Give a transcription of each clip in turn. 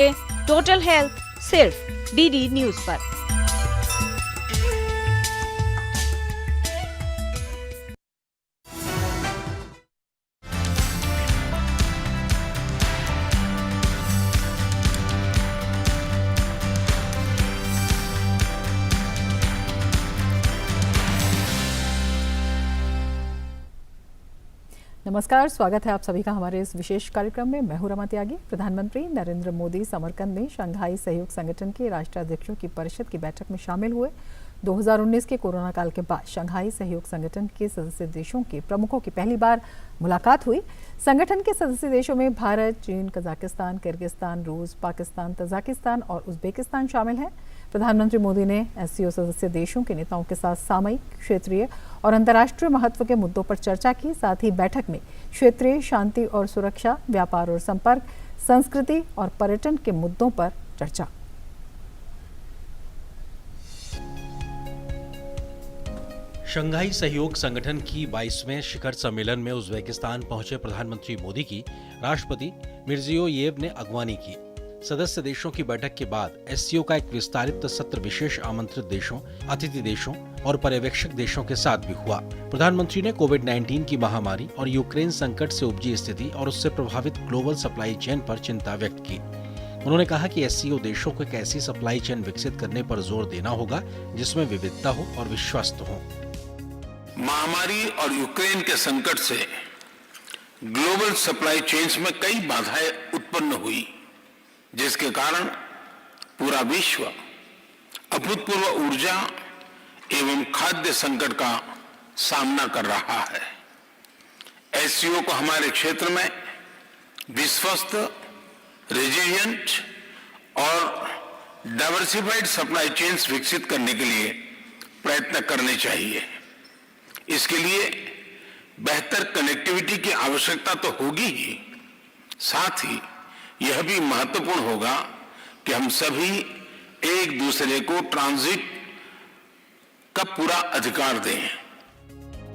Total health सिर्फ DD news पर। नमस्कार, स्वागत है आप सभी का हमारे इस विशेष कार्यक्रम में। मैं हूं रमा त्यागी। प्रधानमंत्री नरेंद्र मोदी समरकंद में शंघाई सहयोग संगठन के राष्ट्राध्यक्षों की परिषद की बैठक में शामिल हुए। 2019 के कोरोना काल के बाद शंघाई सहयोग संगठन के सदस्य देशों के प्रमुखों की पहली बार मुलाकात हुई। संगठन के सदस्य देशों में भारत, चीन, कजाकिस्तान, किर्गिस्तान, रूस, पाकिस्तान, तजाकिस्तान और उज्बेकिस्तान शामिल हैं। प्रधानमंत्री मोदी ने एससीओ सदस्य देशों के नेताओं के साथ सामयिक, क्षेत्रीय और अंतर्राष्ट्रीय महत्व के मुद्दों पर चर्चा की। साथ ही बैठक में क्षेत्रीय शांति और सुरक्षा, व्यापार और संपर्क, संस्कृति और पर्यटन के मुद्दों पर चर्चा। शंघाई सहयोग संगठन की 22वें शिखर सम्मेलन में उज्बेकिस्तान पहुंचे प्रधानमंत्री मोदी की राष्ट्रपति मिर्जियोयेव ने अगवानी की। सदस्य देशों की बैठक के बाद एससीओ का एक विस्तारित सत्र विशेष आमंत्रित देशों, अतिथि देशों और पर्यवेक्षक देशों के साथ भी हुआ। प्रधानमंत्री ने कोविड-19 की महामारी और यूक्रेन संकट से उपजी स्थिति और उससे प्रभावित ग्लोबल सप्लाई चेन पर चिंता व्यक्त की। उन्होंने कहा कि एससीओ देशों को एक ऐसी सप्लाई चेन विकसित करने पर जोर देना होगा जिसमें विविधता हो और विश्वस्त हो। महामारी और यूक्रेन के संकट से ग्लोबल सप्लाई चेन्स में कई बाधाएं उत्पन्न हुई, जिसके कारण पूरा विश्व अभूतपूर्व ऊर्जा एवं खाद्य संकट का सामना कर रहा है। एससीओ को हमारे क्षेत्र में विश्वस्त, रेजिलिएंट और डाइवर्सिफाइड सप्लाई चेन्स विकसित करने के लिए प्रयत्न करने चाहिए। इसके लिए बेहतर कनेक्टिविटी की आवश्यकता तो होगी ही, साथ ही यह भी महत्वपूर्ण होगा कि हम सभी एक दूसरे को ट्रांजिट का पूरा अधिकार दें।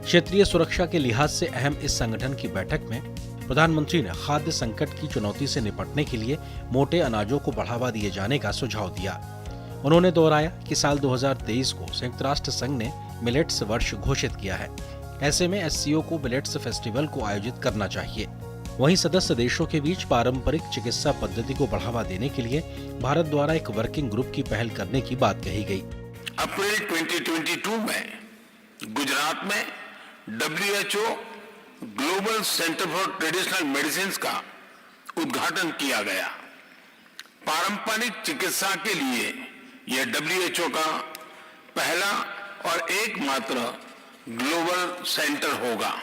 क्षेत्रीय सुरक्षा के लिहाज से अहम इस संगठन की बैठक में प्रधानमंत्री ने खाद्य संकट की चुनौती से निपटने के लिए मोटे अनाजों को बढ़ावा दिए जाने का सुझाव दिया। उन्होंने दोहराया कि साल 2023 को संयुक्त राष्ट्र संघ ने मिलेट्स वर्ष घोषित किया है। ऐसे में एससीओ को मिलेट्स फेस्टिवल को आयोजित करना चाहिए। वहीं सदस्य देशों के बीच पारंपरिक चिकित्सा पद्धति को बढ़ावा देने के लिए भारत द्वारा एक वर्किंग ग्रुप की पहल करने की बात कही गई। अप्रैल 2022 में गुजरात में WHO global centre for traditional medicine का उद्घाटन किया गया। पारंपरिक चिकित्सा के लिए यह WHO का पहला और एकमात्र ग्लोबल सेंटर होगा।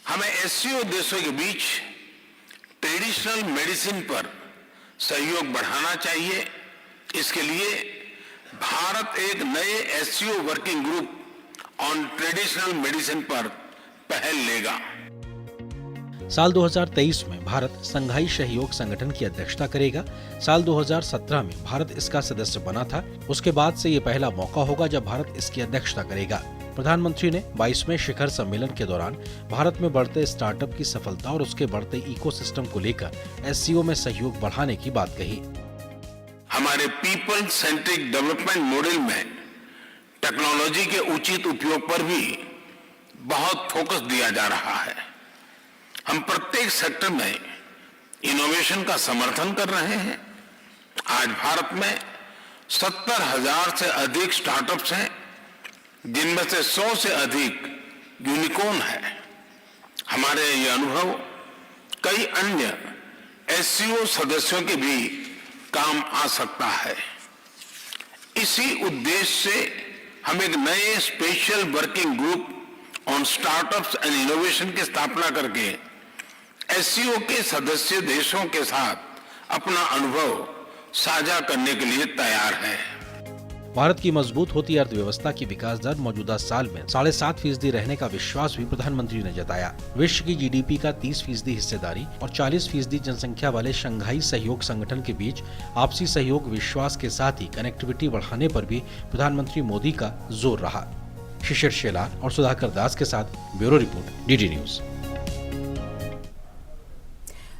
हमें एससीओ देशों के बीच ट्रेडिशनल मेडिसिन पर सहयोग बढ़ाना चाहिए। इसके लिए भारत एक नए SCO working group on traditional medicine पर पहल लेगा। साल 2023 में भारत शंघाई सहयोग संगठन की अध्यक्षता करेगा। साल 2017 में भारत इसका सदस्य बना था। उसके बाद से ये पहला मौका होगा जब भारत इसकी अध्यक्षता करेगा। प्रधानमंत्री ने 22वें शिखर सम्मेलन के दौरान भारत में बढ़ते स्टार्टअप की सफलता और उसके बढ़ते इकोसिस्टम को लेकर एससीओ में सहयोग बढ़ाने की बात कही। हमारे पीपल सेंट्रिक डेवलपमेंट मॉडल में टेक्नोलॉजी के उचित उपयोग पर भी बहुत फोकस दिया जा रहा है। हम प्रत्येक सेक्टर में इनोवेशन का समर्थन कर रहे हैं। आज भारत में 70,000 से अधिक स्टार्टअप्स हैं, जिनमें से 100 से अधिक यूनिकॉर्न है। हमारे ये अनुभव कई अन्य एससीओ सदस्यों के भी काम आ सकता है। इसी उद्देश्य से हम एक नए special working group on startups and innovation की स्थापना करके एससीओ के सदस्य देशों के साथ अपना अनुभव साझा करने के लिए तैयार है। भारत की मजबूत होती अर्थव्यवस्था की विकास दर मौजूदा साल में 7.5% रहने का विश्वास भी प्रधानमंत्री ने जताया। विश्व की जीडीपी का 30% हिस्सेदारी और 40% जनसंख्या वाले शंघाई सहयोग संगठन के बीच आपसी सहयोग, विश्वास के साथ ही कनेक्टिविटी बढ़ाने पर भी प्रधानमंत्री मोदी का जोर रहा। शिशिर शेलार और सुधाकर दास के साथ bureau report, DD news.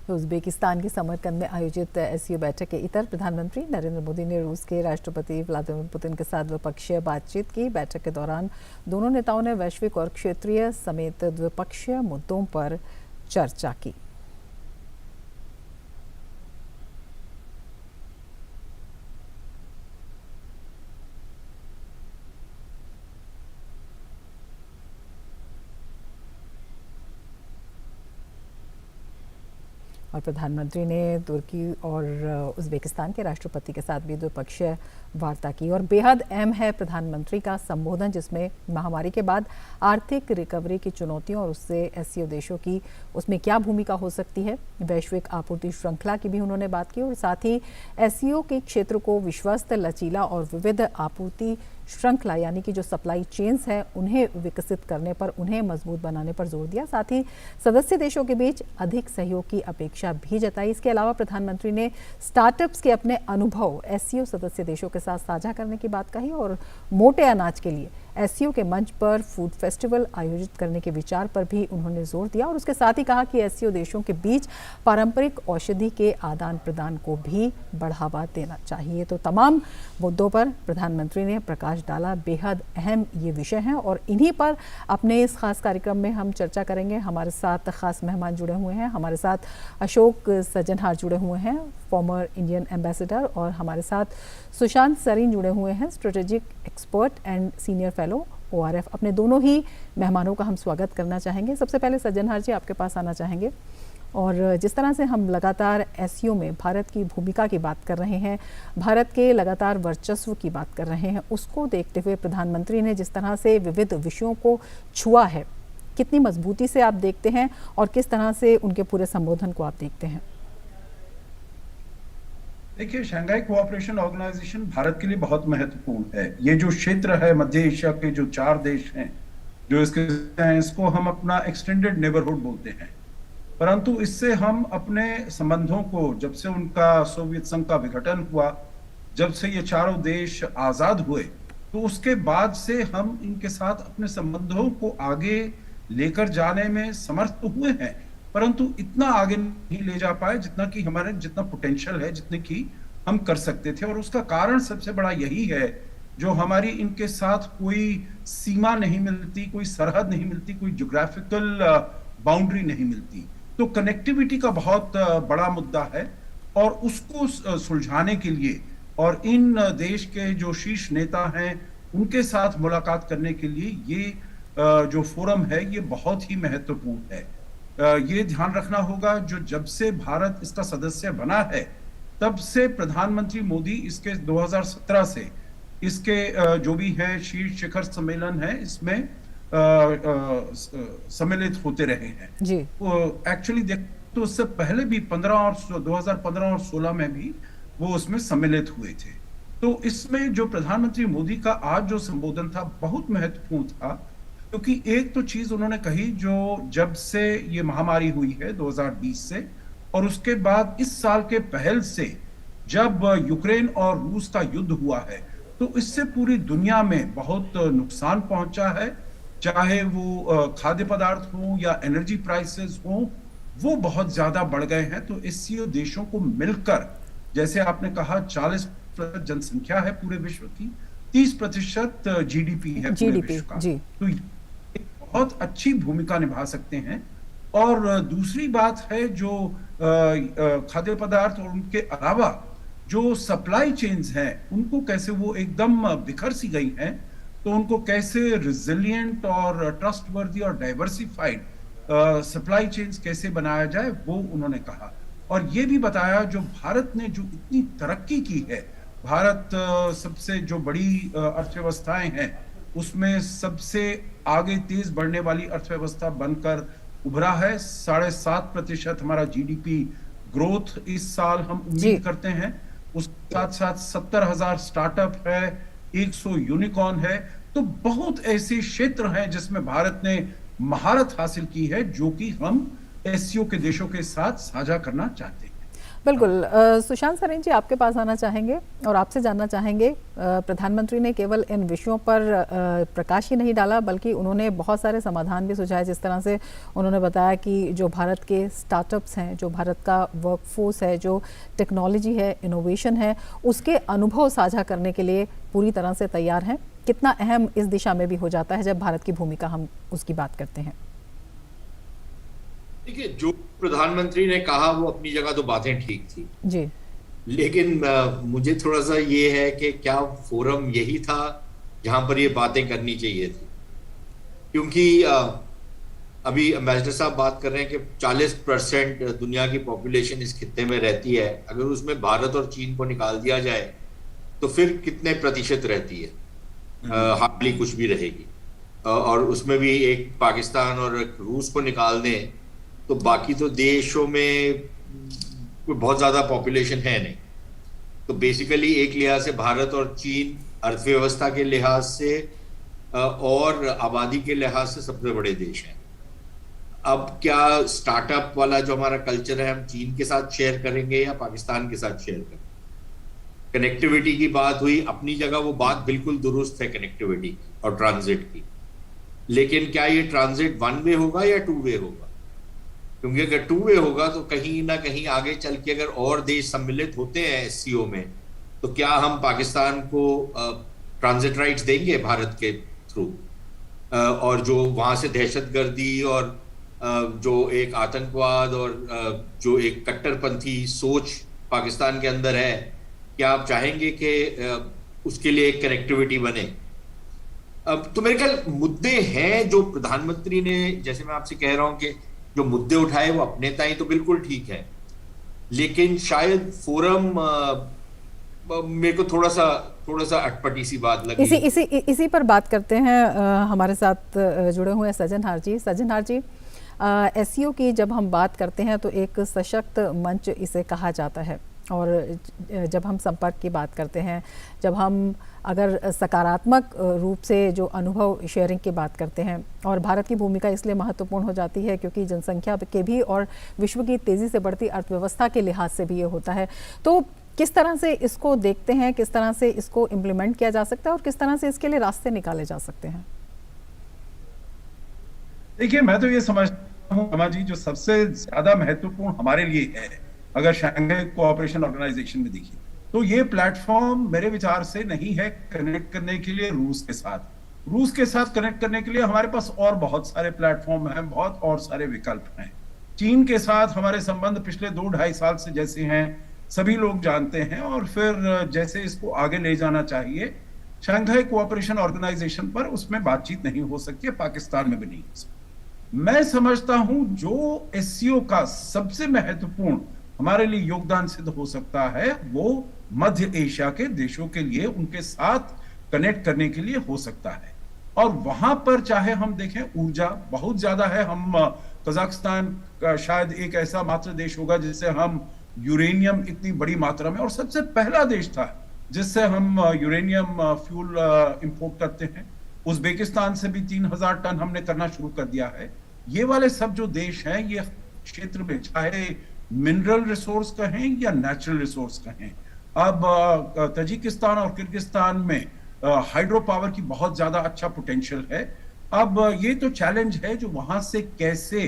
Uzbekistan के समरकंद में आयोजित एससीओ बैठक के इतर प्रधानमंत्री नरेंद्र मोदी ने रूस के राष्ट्रपति व्लादिमीर पुतिन के साथ द्विपक्षीय बातचीत की। बैठक के दौरान दोनों नेताओं ने वैश्विक और क्षेत्रीय समेत द्विपक्षीय मुद्दों पर चर्चा की। और प्रधानमंत्री ने तुर्की और उज़्बेकिस्तान के राष्ट्रपति के साथ भी द्विपक्षीय वार्ता की। और बेहद अहम है प्रधानमंत्री का संबोधन, जिसमें महामारी के बाद आर्थिक रिकवरी की चुनौतियों और उससे एससीओ देशों की उसमें क्या भूमिका हो सकती है, वैश्विक आपूर्ति श्रृंखला की भी उन्होंने बात की। और साथ ही एससीओ के क्षेत्र को विश्वस्त, लचीला और विविध आपूर्ति श्रृंखला यानी कि जो सप्लाई चेन्स है उन्हें विकसित करने पर, उन्हें मजबूत बनाने पर जोर दिया। साथ ही सदस्य देशों के बीच अधिक सहयोग की अपेक्षा भी जताई। इसके अलावा प्रधानमंत्री ने स्टार्टअप्स के अपने अनुभव एससीओ सदस्य देशों के साथ साझा करने की बात कही और मोटे अनाज के लिए एससीओ के मंच पर फूड फेस्टिवल आयोजित करने के विचार पर भी उन्होंने जोर दिया। और उसके साथ ही कहा कि एससीओ देशों के बीच पारंपरिक औषधि के आदान प्रदान को भी बढ़ावा देना चाहिए। तो तमाम मुद्दों पर प्रधानमंत्री ने प्रकाश डाला। बेहद अहम ये विषय हैं और इन्हीं पर अपने इस खास कार्यक्रम में हम चर्चा करेंगे। हमारे साथ खास मेहमान जुड़े हुए हैं। हमारे साथ अशोक सज्जनहार जुड़े हुए हैं, फॉर्मर इंडियन एम्बेसडर, और हमारे साथ सुशांत सरीन जुड़े हुए हैं, strategic expert and senior fellow ORF। अपने दोनों ही मेहमानों का हम स्वागत करना चाहेंगे। सबसे पहले सज्जनहार जी, आपके पास आना चाहेंगे। और जिस तरह से हम लगातार एससीओ में भारत की भूमिका की बात कर रहे हैं, भारत के लगातार वर्चस्व की बात कर रहे हैं, उसको देखते हुए प्रधानमंत्री ने जिस तरह से विविध विषयों को छुआ है, कितनी मजबूती से आप देखते हैं और किस तरह से उनके पूरे संबोधन को आप देखते हैं? देखिए, शंघाई कोऑपरेशन ऑर्गेनाइजेशन भारत के लिए बहुत महत्वपूर्ण है। ये जो क्षेत्र है, मध्य एशिया के जो 4 देश हैं जो इसको हम अपना एक्सटेंडेड नेबरहुड बोलते हैं। परंतु इससे हम अपने संबंधों को, जब से उनका सोवियत संघ का विघटन हुआ, जब से ये चारों देश आजाद हुए, तो उसके बाद से हम इनके साथ अपने संबंधों को आगे लेकर जाने में समर्थ तो हुए हैं, परंतु इतना आगे नहीं ले जा पाए जितना पोटेंशियल है, जितने की हम कर सकते थे। और उसका कारण सबसे बड़ा यही है, जो हमारी इनके साथ कोई सीमा नहीं मिलती, कोई सरहद नहीं मिलती, कोई ज्योग्राफिकल बाउंड्री नहीं मिलती। तो कनेक्टिविटी का बहुत बड़ा मुद्दा है और उसको सुलझाने के लिए और इन देश के जो शीर्ष नेता हैं उनके साथ मुलाकात करने के लिए ये जो फोरम है ये बहुत ही महत्वपूर्ण है। ये ध्यान रखना होगा, जो जब से भारत इसका सदस्य बना है तब से प्रधानमंत्री मोदी इसके 2017 से इसके जो भी है शीर्ष शिखर सम्मेलन है इसमें सम्मिलित होते रहे हैं जी। एक्चुअली देख तो उससे पहले भी 2015 और 16 में भी वो उसमें सम्मिलित हुए थे। तो इसमें जो प्रधानमंत्री मोदी का आज जो संबोधन था बहुत महत्वपूर्ण था, क्योंकि एक तो चीज उन्होंने कही, जो जब से ये महामारी हुई है 2020 से, और उसके बाद इस साल के पहल से जब यूक्रेन और रूस का युद्ध हुआ है, तो इससे पूरी दुनिया में बहुत नुकसान पहुंचा है, चाहे वो खाद्य पदार्थ हो या एनर्जी प्राइसेस हो, वो बहुत ज्यादा बढ़ गए हैं। तो एससीओ देशों को मिलकर, जैसे आपने कहा 40% जनसंख्या है पूरे विश्व की, 30% जीडीपी है पूरे विश्व का, तो एक बहुत अच्छी भूमिका निभा सकते हैं। और दूसरी बात है जो खाद्य पदार्थ और उनके अलावा जो सप्लाई चेन्स हैं उनको कैसे वो एकदम बिखर सी गई हैं, तो उनको कैसे रिजिलियंट और ट्रस्टवर्दी और डाइवर्सिफाइड सप्लाई चेन्स कैसे बनाया जाए, वो उन्होंने कहा। और ये भी बताया जो भारत ने जो इतनी तरक्की की है, भारत सबसे जो बड़ी अर्थव्यवस्थाएं हैं उसमें सबसे आगे तेज बढ़ने वाली अर्थव्यवस्था बनकर उभरा है। 7.5% हमारा जीडीपी ग्रोथ इस साल हम उम्मीद करते हैं। उसके साथ साथ 70,000 स्टार्टअप है, 100 यूनिकॉर्न है। तो बहुत ऐसे क्षेत्र हैं जिसमें भारत ने महारत हासिल की है, जो कि हम एससीओ के देशों के साथ साझा करना चाहते हैं। बिल्कुल। सुशांत सरेन जी, आपके पास आना चाहेंगे और आपसे जानना चाहेंगे, प्रधानमंत्री ने केवल इन विषयों पर प्रकाश ही नहीं डाला बल्कि उन्होंने बहुत सारे समाधान भी सुझाए। जिस तरह से उन्होंने बताया कि जो भारत के स्टार्टअप्स हैं, जो भारत का वर्कफोर्स है, जो टेक्नोलॉजी है, इनोवेशन है, उसके अनुभव साझा करने के लिए पूरी तरह से तैयार हैं। कितना अहम इस दिशा में भी हो जाता है जब भारत की भूमिका हम उसकी बात करते हैं। देखिए, जो प्रधानमंत्री ने कहा वो अपनी जगह तो बातें ठीक थी जी, लेकिन मुझे थोड़ा सा ये है कि क्या फोरम यही था जहां पर ये बातें करनी चाहिए थी, क्योंकि अभी एम्बेसडर साहब बात कर रहे हैं कि 40% दुनिया की पॉपुलेशन इस खित्ते में रहती है। अगर उसमें भारत और चीन को निकाल दिया जाए तो फिर कितने प्रतिशत रहती है? हार्डली कुछ भी रहेगी। और उसमें भी एक पाकिस्तान और रूस को निकाल दें तो बाकी तो देशों में कोई बहुत ज्यादा पॉपुलेशन है नहीं। तो बेसिकली एक लिहाज से भारत और चीन अर्थव्यवस्था के लिहाज से और आबादी के लिहाज से सबसे बड़े देश हैं। अब क्या स्टार्टअप वाला जो हमारा कल्चर है हम चीन के साथ शेयर करेंगे या पाकिस्तान के साथ शेयर करेंगे? कनेक्टिविटी की बात हुई, अपनी जगह वो बात बिल्कुल दुरुस्त है कनेक्टिविटी और ट्रांजिट की, लेकिन क्या ये ट्रांजिट वन वे होगा या टू वे होगा? क्योंकि अगर टू वे होगा तो कहीं ना कहीं आगे चल के अगर और देश सम्मिलित होते हैं एससीओ में तो क्या हम पाकिस्तान को ट्रांजिट राइट्स देंगे भारत के थ्रू? और जो वहां से दहशतगर्दी और जो एक आतंकवाद और जो एक कट्टरपंथी सोच पाकिस्तान के अंदर है, क्या आप चाहेंगे कि उसके लिए एक कनेक्टिविटी बने? अब तो मेरे ख्याल मुद्दे हैं जो प्रधानमंत्री ने, जैसे मैं आपसे कह रहा हूं कि जो मुद्दे उठाए वो अपने ताई तो बिल्कुल ठीक है, लेकिन शायद फोरम मेरे को थोड़ा सा अटपटी सी बात लगी। इसी पर बात करते हैं। हमारे साथ जुड़े हुए हैं सज्जनहार जी। सज्जनहार जी, एससीओ की जब हम बात करते हैं तो एक सशक्त मंच इसे कहा जाता है, और जब हम संपर्क की बात करते हैं, जब हम अगर सकारात्मक रूप से जो अनुभव शेयरिंग की बात करते हैं, और भारत की भूमिका इसलिए महत्वपूर्ण हो जाती है क्योंकि जनसंख्या के भी और विश्व की तेज़ी से बढ़ती अर्थव्यवस्था के लिहाज से भी ये होता है। तो किस तरह से इसको देखते हैं, किस तरह से इसको इम्प्लीमेंट किया जा सकता है और किस तरह से इसके लिए रास्ते निकाले जा सकते हैं? देखिए, मैं तो ये समझता हूँ रमा जी, जो सबसे ज्यादा महत्वपूर्ण हमारे लिए है, अगर शंघाई कोऑपरेशन ऑर्गेनाइजेशन में देखिए तो ये प्लेटफॉर्म मेरे विचार से नहीं है कनेक्ट करने के लिए रूस के साथ। रूस के साथ कनेक्ट करने के लिए हमारे पास और बहुत सारे प्लेटफॉर्म हैं, बहुत और सारे विकल्प हैं। चीन के साथ हमारे संबंध पिछले 2-2.5 साल से जैसे हैं सभी लोग जानते हैं, और फिर जैसे इसको आगे ले जाना चाहिए शंघाई कोऑपरेशन ऑर्गेनाइजेशन पर, उसमें बातचीत नहीं हो सकती है, पाकिस्तान में भी नहीं हो सकती। मैं समझता हूं जो एससीओ का सबसे महत्वपूर्ण हमारे लिए योगदान सिद्ध हो सकता है वो मध्य एशिया के देशों के लिए उनके साथ कनेक्ट करने के लिए हो सकता है। और वहां पर चाहे हम देखें, ऊर्जा बहुत ज्यादा है। हम कजाकिस्तान का शायद एक ऐसा मात्र देश होगा जिससे हम यूरेनियम इतनी बड़ी मात्रा में, और सबसे पहला देश था जिससे हम यूरेनियम फ्यूल इंपोर्ट करते हैं। उज्बेकिस्तान से भी 3000 टन हमने करना शुरू कर दिया है। ये वाले सब जो देश हैं ये क्षेत्र में चाहे मिनरल रिसोर्स कहें या नेचुरल रिसोर्स कहें, अब ताजिकिस्तान और किर्गिस्तान में हाइड्रो पावर की बहुत ज्यादा अच्छा पोटेंशियल है। अब ये तो चैलेंज है जो वहां से कैसे,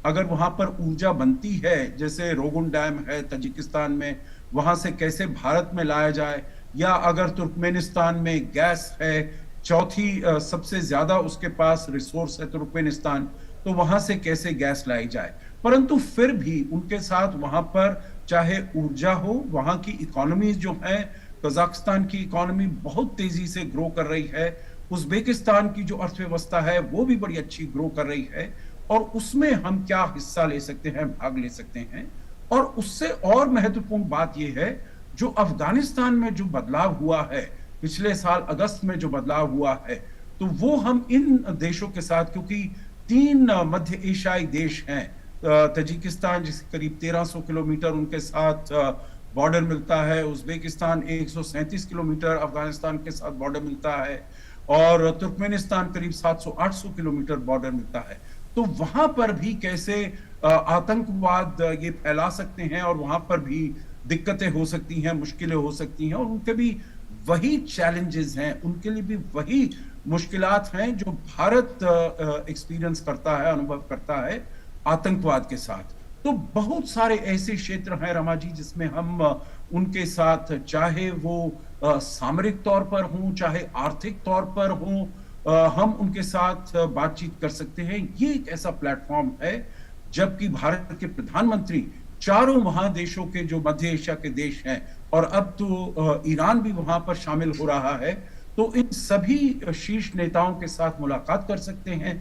अगर वहां पर ऊर्जा बनती है जैसे रोगुन डैम है ताजिकिस्तान में, वहां से कैसे भारत में लाया जाए, या अगर तुर्कमेनिस्तान में गैस है, चौथी सबसे ज्यादा उसके पास रिसोर्स है तुर्कमेनिस्तान, तो वहां से कैसे गैस लाई जाए। परंतु फिर भी उनके साथ वहां पर चाहे ऊर्जा हो, वहां की इकोनॉमीज जो है, कजाकिस्तान की इकोनॉमी बहुत तेजी से ग्रो कर रही है, उज्बेकिस्तान की जो अर्थव्यवस्था है वो भी बड़ी अच्छी ग्रो कर रही है, और उसमें हम क्या हिस्सा ले सकते हैं, भाग ले सकते हैं। और उससे और महत्वपूर्ण बात यह है जो अफगानिस्तान में जो बदलाव हुआ है पिछले साल अगस्त में, जो बदलाव हुआ है, तो वो हम इन देशों के साथ, क्योंकि 3 मध्य एशियाई देश हैं, ताजिकिस्तान जिसे करीब 1300 किलोमीटर उनके साथ बॉर्डर मिलता है, उज्बेकिस्तान 137 किलोमीटर अफगानिस्तान के साथ बॉर्डर मिलता है, और तुर्कमेनिस्तान करीब 700-800 किलोमीटर बॉर्डर मिलता है। तो वहां पर भी कैसे आतंकवाद ये फैला सकते हैं और वहां पर भी दिक्कतें हो सकती हैं, मुश्किलें हो सकती हैं, और उनके भी वही चैलेंजेस हैं, उनके लिए भी वही मुश्किलात हैं जो भारत एक्सपीरियंस करता है, अनुभव करता है आतंकवाद के साथ। तो बहुत सारे ऐसे क्षेत्र हैं रमा जी जिसमें हम उनके साथ, चाहे वो सामरिक तौर पर हों, चाहे आर्थिक तौर पर हों, हम उनके साथ बातचीत कर सकते हैं। ये एक ऐसा प्लेटफॉर्म है, जबकि भारत के प्रधानमंत्री चारों महादेशों के, जो मध्य एशिया के देश हैं, और अब तो ईरान भी वहां पर शामिल हो रहा है, तो इन सभी शीर्ष नेताओं के साथ मुलाकात कर सकते हैं।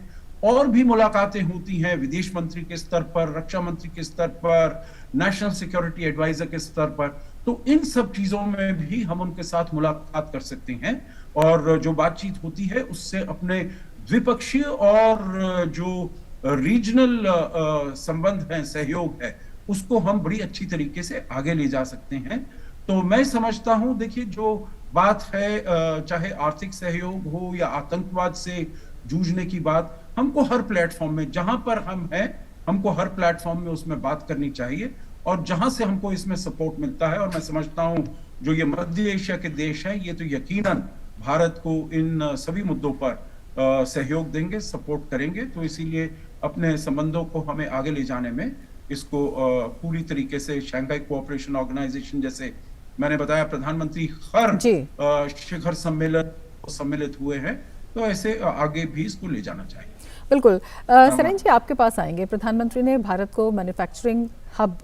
और भी मुलाकातें होती हैं विदेश मंत्री के स्तर पर, रक्षा मंत्री के स्तर पर, नेशनल सिक्योरिटी एडवाइजर के स्तर पर। तो इन सब चीजों में भी हम उनके साथ मुलाकात कर सकते हैं, और जो बातचीत होती है उससे अपने द्विपक्षीय और जो रीजनल संबंध है, सहयोग है, उसको हम बड़ी अच्छी तरीके से आगे ले जा सकते हैं। तो मैं समझता हूं, देखिए जो बात है, चाहे आर्थिक सहयोग हो या आतंकवाद से जूझने की बात, हमको हर प्लेटफॉर्म में, जहां पर हम हैं, हमको हर प्लेटफॉर्म में उसमें बात करनी चाहिए, और जहां से हमको इसमें सपोर्ट मिलता है। और मैं समझता हूं जो ये मध्य एशिया के देश हैं, ये तो यकीनन भारत को इन सभी मुद्दों पर सहयोग देंगे, सपोर्ट करेंगे। तो इसीलिए अपने संबंधों को हमें आगे ले जाने में इसको पूरी तरीके से, शंघाई कोऑपरेशन ऑर्गेनाइजेशन जैसे मैंने बताया, प्रधानमंत्री हर शिखर सम्मेलन सम्मिलित हुए हैं, तो ऐसे आगे भी इसको ले जाना चाहिए। बिल्कुल। सरेन जी, आपके पास आएंगे। प्रधानमंत्री ने भारत को मैन्युफैक्चरिंग हब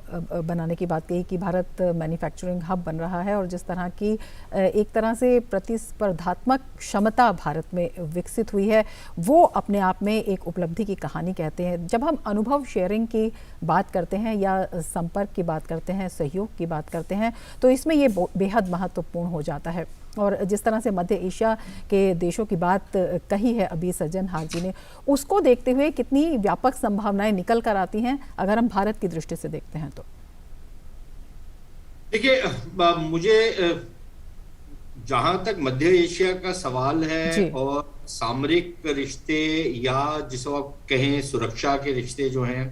बनाने की बात कही कि भारत मैन्युफैक्चरिंग हब बन रहा है, और जिस तरह की एक तरह से प्रतिस्पर्धात्मक क्षमता भारत में विकसित हुई है, वो अपने आप में एक उपलब्धि की कहानी कहते हैं। जब हम अनुभव शेयरिंग की बात करते हैं या संपर्क की बात करते हैं, सहयोग की बात करते हैं, तो इसमें ये बेहद महत्वपूर्ण हो जाता है। और जिस तरह से मध्य एशिया के देशों की बात कही है अभी सज्जनहार जी ने, उसको देखते हुए कितनी व्यापक संभावनाएं निकल कर आती हैं अगर हम भारत की दृष्टि से देखते हैं तो? देखिए, मुझे जहां तक मध्य एशिया का सवाल है और सामरिक रिश्ते या जिसको आप कहें सुरक्षा के रिश्ते जो हैं,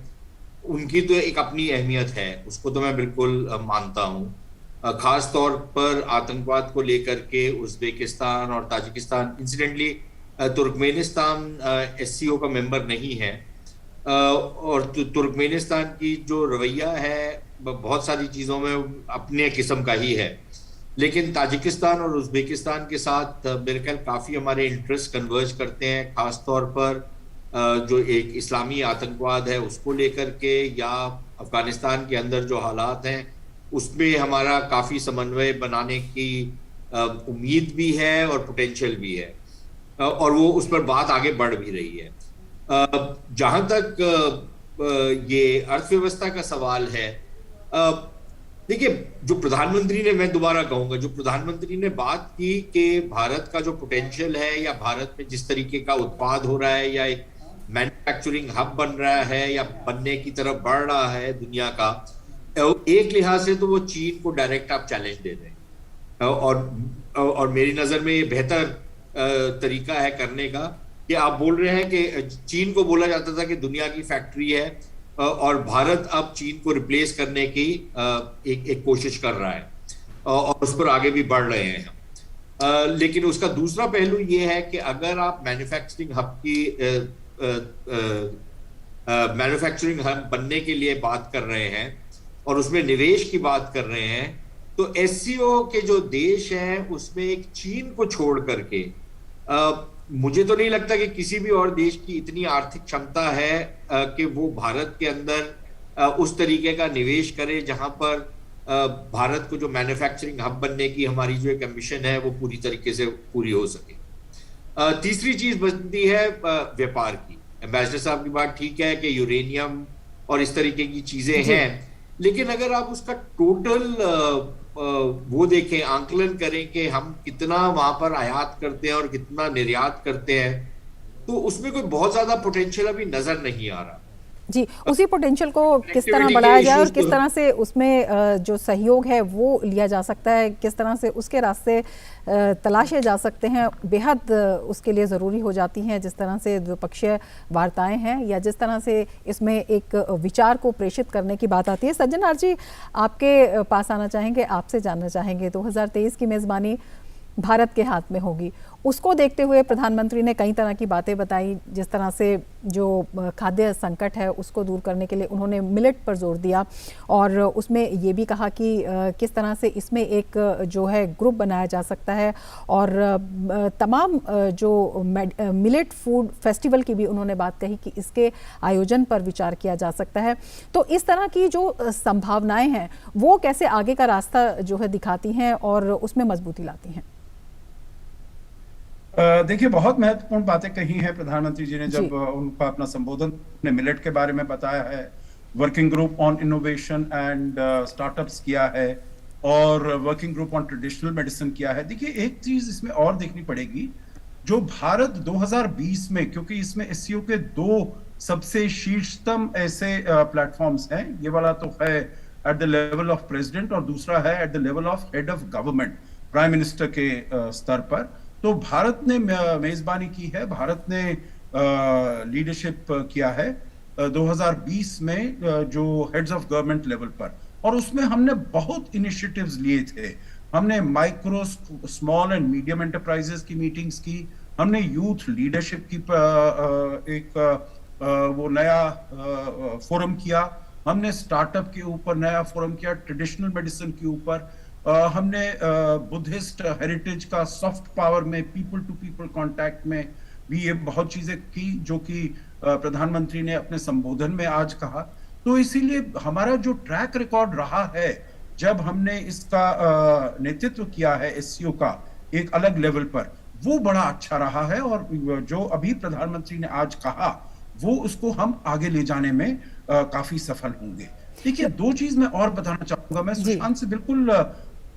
उनकी तो एक अपनी अहमियत है, उसको तो मैं बिल्कुल मानता हूं। खास तौर पर आतंकवाद को लेकर के उज्बेकिस्तान और ताजिकिस्तान, इंसिडेंटली तुर्कमेनिस्तान SCO का मेंबर नहीं है, और तुर्कमेनिस्तान की जो रवैया है बहुत सारी चीज़ों में अपने किस्म का ही है, लेकिन ताजिकिस्तान और उज्बेकिस्तान के साथ मेरे ख्याल काफ़ी हमारे इंटरेस्ट कन्वर्ज करते हैं, खास तौर पर जो एक इस्लामी आतंकवाद है उसको लेकर के, या अफगानिस्तान के अंदर जो हालात हैं उसमें हमारा काफ़ी समन्वय बनाने की उम्मीद भी है और पोटेंशियल भी है, और वो उस पर बात आगे बढ़ भी रही है। जहाँ तक ये अर्थव्यवस्था का सवाल है, देखिए जो प्रधानमंत्री ने, मैं दोबारा कहूँगा, जो प्रधानमंत्री ने बात की कि भारत का जो पोटेंशियल है या भारत में जिस तरीके का उत्पाद हो रहा है या एक मैन्युफैक्चरिंग हब बन रहा है या बनने की तरफ बढ़ रहा है दुनिया का, एक लिहाज से तो वो चीन को डायरेक्ट आप चैलेंज दे रहे हैं, और मेरी नज़र में ये बेहतर तरीका है करने का कि आप बोल रहे हैं कि चीन को बोला जाता था कि दुनिया की फैक्ट्री है, और भारत अब चीन को रिप्लेस करने की एक कोशिश कर रहा है, और उस पर आगे भी बढ़ रहे हैं। लेकिन उसका दूसरा पहलू ये है कि अगर आप मैन्युफैक्चरिंग हब बनने के लिए बात कर रहे हैं और उसमें निवेश की बात कर रहे हैं, तो SCO के जो देश हैं उसमें एक चीन को छोड़ करके मुझे तो नहीं लगता कि किसी भी और देश की इतनी आर्थिक क्षमता है कि वो भारत के अंदर उस तरीके का निवेश करे जहां पर भारत को जो मैन्युफैक्चरिंग हब बनने की हमारी जो एक एम्बिशन है वो पूरी तरीके से पूरी हो सके। तीसरी चीज बनती है व्यापार की। एम्बेसडर साहब की बात ठीक है कि यूरेनियम और इस तरीके की चीजें हैं, लेकिन अगर आप उसका टोटल वो देखें, आंकलन करें कि हम कितना वहां पर आयात करते हैं और कितना निर्यात करते हैं, तो उसमें कोई बहुत ज्यादा पोटेंशियल अभी नजर नहीं आ रहा। जी, उसी पोटेंशियल को किस तरह Connectivity बढ़ाया के जाए और issues किस को- तरह से उसमें जो सहयोग है वो लिया जा सकता है, किस तरह से उसके रास्ते तलाशे जा सकते हैं, बेहद उसके लिए ज़रूरी हो जाती हैं। जिस तरह से द्विपक्षीय वार्ताएं हैं या जिस तरह से इसमें एक विचार को प्रेषित करने की बात आती है। सज्जनहार जी, आपके पास आना चाहेंगे, आपसे जानना चाहेंगे, 2023 की मेज़बानी भारत के हाथ में होगी, उसको देखते हुए प्रधानमंत्री ने कई तरह की बातें बताई। जिस तरह से जो खाद्य संकट है उसको दूर करने के लिए उन्होंने मिलेट पर जोर दिया और उसमें ये भी कहा कि किस तरह से इसमें एक जो है ग्रुप बनाया जा सकता है और तमाम जो मिलेट फूड फेस्टिवल की भी उन्होंने बात कही कि इसके आयोजन पर विचार किया जा सकता है। तो इस तरह की जो संभावनाएं हैं वो कैसे आगे का रास्ता जो है दिखाती हैं और उसमें मजबूती लाती हैं? देखिए, बहुत महत्वपूर्ण बातें कही हैं प्रधानमंत्री जी ने जब उनका अपना संबोधन ने मिलेट के बारे में बताया है, working group on innovation and startups किया है और working group on traditional medicine किया है। देखिए, एक चीज इसमें और देखनी पड़ेगी, जो भारत 2020 में, क्योंकि इसमें एससीओ के 2 सबसे शीर्षतम ऐसे प्लेटफॉर्म्स हैं, ये वाला तो है at the level of president और दूसरा है at the level of head of government, prime minister के स्तर पर। तो भारत ने मेजबानी की है, भारत ने लीडरशिप किया है 2020 में जो हेड्स ऑफ गवर्नमेंट लेवल पर, और उसमें हमने बहुत इनिशिएटिव्स लिए थे। हमने micro small and medium enterprises की मीटिंग्स की, हमने यूथ लीडरशिप की वो नया फोरम किया, हमने स्टार्टअप के ऊपर नया फोरम किया, ट्रेडिशनल मेडिसिन के ऊपर हमने बुद्धिस्ट हेरिटेज का सॉफ्ट पावर में, पीपल टू पीपल कांटेक्ट में भी ये बहुत चीजें की जो कि प्रधानमंत्री ने अपने संबोधन में आज कहा। तो इसीलिए हमारा जो ट्रैक रिकॉर्ड रहा है जब हमने इसका नेतृत्व किया है एससीओ का एक अलग लेवल पर, वो बड़ा अच्छा रहा है और जो अभी प्रधानमंत्री ने आज कहा वो उसको हम आगे ले जाने में काफी सफल होंगे। देखिए, 2 चीज मैं और बताना चाहूंगा। मैं सुशांत से बिल्कुल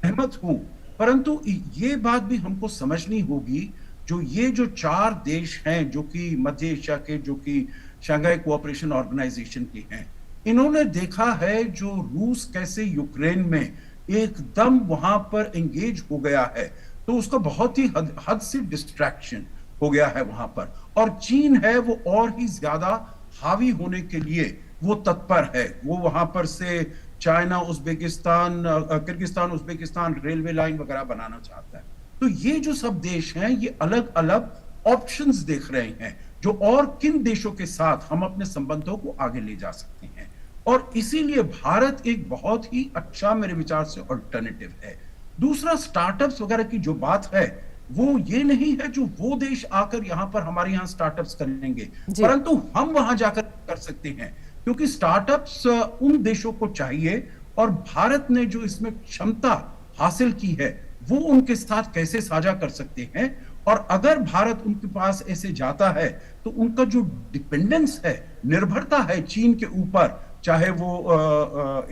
सहमत हूं, परंतु ये बात भी हमको समझनी होगी, जो 4 देश हैं जो कि मध्य एशिया के, जो कि शंघाई कोऑपरेशन ऑर्गेनाइजेशन के हैं, इन्होंने देखा है जो रूस कैसे यूक्रेन में एकदम वहां पर एंगेज हो गया है, तो उसका बहुत ही हद से डिस्ट्रैक्शन हो गया है वहां पर, और चीन है वो और ही ज्यादा हावी होने के लिए वो तत्पर है। वो वहां पर से China, Uzbekistan, Kyrgyzstan, Uzbekistan railway line वगैरह बनाना चाहता है। तो ये जो सब देश हैं ये अलग अलग ऑप्शंस देख रहे हैं जो और किन देशों के साथ हम अपने संबंधों को आगे ले जा सकते हैं, और इसीलिए भारत एक बहुत ही अच्छा, मेरे विचार से, अल्टरनेटिव है। दूसरा, स्टार्टअप्स वगैरह की जो बात है वो ये नहीं है जो वो देश आकर यहाँ पर हमारे यहाँ स्टार्टअप्स करेंगे, परंतु हम वहां जाकर कर सकते हैं, क्योंकि स्टार्टअप्स उन देशों को चाहिए और भारत ने जो इसमें क्षमता हासिल की है वो उनके साथ कैसे साझा कर सकते हैं। और अगर भारत उनके पास ऐसे जाता है तो उनका जो डिपेंडेंस है, निर्भरता है चीन के ऊपर, चाहे वो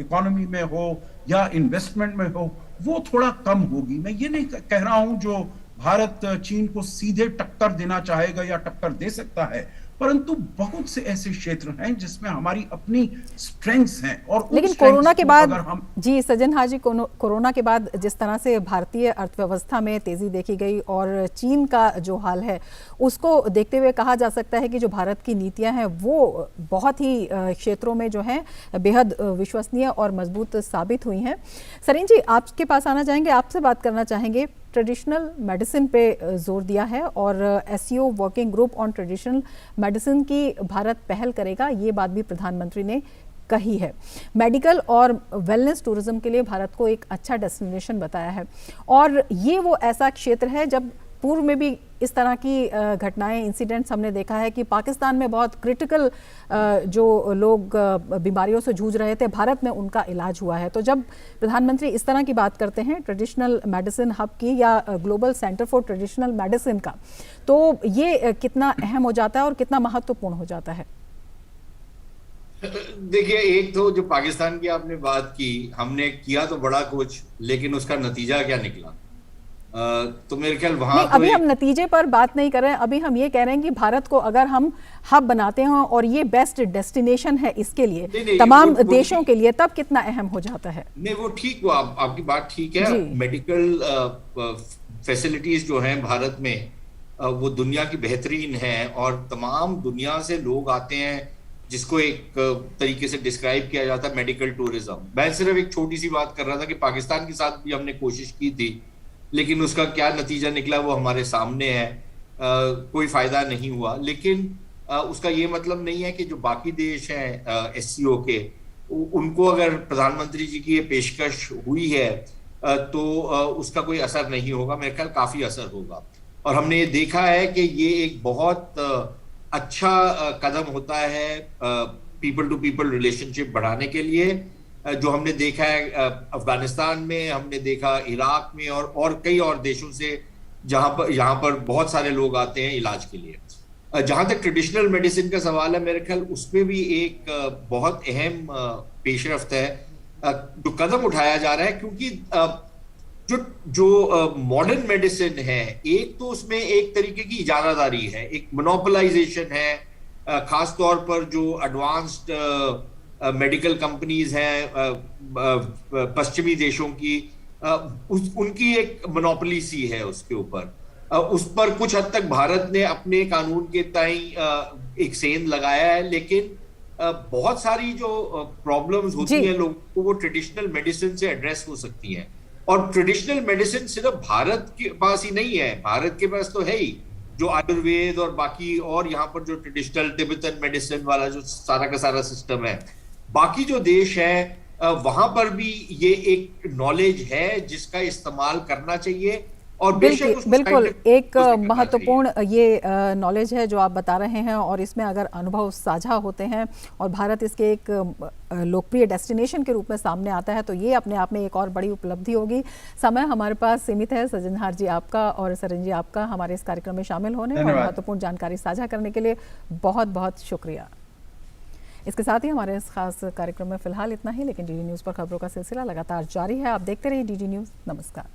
इकोनॉमी में हो या इन्वेस्टमेंट में हो, वो थोड़ा कम होगी। मैं ये नहीं कह रहा हूं जो भारत चीन को सीधे टक्कर देना चाहेगा या टक्कर दे सकता है, परंतु बहुत से ऐसे क्षेत्र हैं जिसमें हमारी अपनी स्ट्रेंथ्स हैं। और लेकिन कोरोना के बाद जी सज्जनहार जी, कोरोना के बाद जिस तरह से भारतीय अर्थव्यवस्था में तेजी देखी गई और चीन का जो हाल है उसको देखते हुए कहा जा सकता है कि जो भारत की नीतियां हैं वो बहुत ही क्षेत्रों में जो हैं बेहद विश्वसनीय और मजबूत साबित हुई हैं। सरीन जी, आपके पास आना चाहेंगे, आपसे बात करना चाहेंगे। ट्रेडिशनल मेडिसिन पे जोर दिया है और SCO working group on traditional medicine की भारत पहल करेगा, ये बात भी प्रधानमंत्री ने कही है। मेडिकल और वेलनेस टूरिज्म के लिए भारत को एक अच्छा डेस्टिनेशन बताया है और ये वो ऐसा क्षेत्र है, जब पूर्व में भी इस तरह की घटनाएं, इंसिडेंट्स हमने देखा है कि पाकिस्तान में बहुत क्रिटिकल जो लोग बीमारियों से जूझ रहे थे, भारत में उनका इलाज हुआ है। तो जब प्रधानमंत्री इस तरह की बात करते हैं ट्रेडिशनल मेडिसिन हब की या global centre for traditional medicine का, तो ये कितना अहम हो जाता है और कितना महत्वपूर्ण हो जाता है? देखिए, एक तो जो पाकिस्तान की आपने बात की, हमने किया तो बड़ा कुछ, लेकिन उसका नतीजा क्या निकला? तो मेरे ख्याल वहां नहीं, तो अभी हम नतीजे पर बात नहीं कर रहे हैं, अभी हम ये कह रहे हैं कि भारत को अगर हम हब बनाते हैं और ये बेस्ट डेस्टिनेशन है इसके लिए, नहीं, तमाम वो देशों के लिए, तब कितना अहम हो जाता है। नहीं, वो ठीक, वो आपकी बात ठीक है। मेडिकल फैसिलिटीज जो हैं भारत में वो दुनिया की बेहतरीन है और तमाम दुनिया से लोग आते हैं, जिसको एक तरीके से डिस्क्राइब किया जाता है मेडिकल टूरिज्म। मैं सिर्फ एक छोटी सी बात कर रहा था कि पाकिस्तान के साथ भी हमने कोशिश की थी, लेकिन उसका क्या नतीजा निकला वो हमारे सामने है। कोई फायदा नहीं हुआ। लेकिन उसका ये मतलब नहीं है कि जो बाकी देश हैं SCO के, उनको अगर प्रधानमंत्री जी की ये पेशकश हुई है तो उसका कोई असर नहीं होगा। मेरे ख्याल काफी असर होगा। और हमने ये देखा है कि ये एक बहुत अच्छा कदम होता है पीपल टू पीपल रिलेशनशिप बढ़ाने के लिए, जो हमने देखा है अफगानिस्तान में, हमने देखा इराक में और कई और देशों से यहाँ पर बहुत सारे लोग आते हैं इलाज के लिए। जहां तक ट्रेडिशनल मेडिसिन का सवाल है, मेरे ख्याल उसमें भी एक बहुत अहम पेशरफ्त है जो कदम उठाया जा रहा है, क्योंकि जो मॉडर्न मेडिसिन है, एक तो उसमें एक तरीके की इजारादारी है, एक मोनोपोलाइजेशन है, खास तौर पर जो एडवांस्ड मेडिकल कंपनीज हैं पश्चिमी देशों की, उनकी एक मोनोपोली सी है उसके ऊपर। उस पर कुछ हद तक भारत ने अपने कानून के तय एक सेंध लगाया है, लेकिन बहुत सारी जो प्रॉब्लम्स होती हैं लोगों को, वो ट्रेडिशनल मेडिसिन से एड्रेस हो सकती हैं। और ट्रेडिशनल मेडिसिन सिर्फ भारत के पास ही नहीं है, भारत के पास तो है ही, जो आयुर्वेद और बाकी और यहाँ पर जो ट्रेडिशनल तिब्बतन मेडिसिन वाला जो सारा का सारा सिस्टम है, बाकी जो देश है वहां पर भी ये एक नॉलेज है जिसका इस्तेमाल करना चाहिए। और बिल्कुल एक महत्वपूर्ण ये नॉलेज है जो आप बता रहे हैं, और इसमें अगर अनुभव साझा होते हैं और भारत इसके एक लोकप्रिय डेस्टिनेशन के रूप में सामने आता है, तो ये अपने आप में एक और बड़ी उपलब्धि होगी। समय हमारे पास सीमित है। सज्जनहार जी आपका और सरन जी आपका हमारे इस कार्यक्रम में शामिल होने और महत्वपूर्ण जानकारी साझा करने के लिए बहुत बहुत शुक्रिया। इसके साथ ही हमारे इस खास कार्यक्रम में फिलहाल इतना ही, लेकिन DD न्यूज़ पर खबरों का सिलसिला लगातार जारी है। आप देखते रहिए DD न्यूज़। नमस्कार।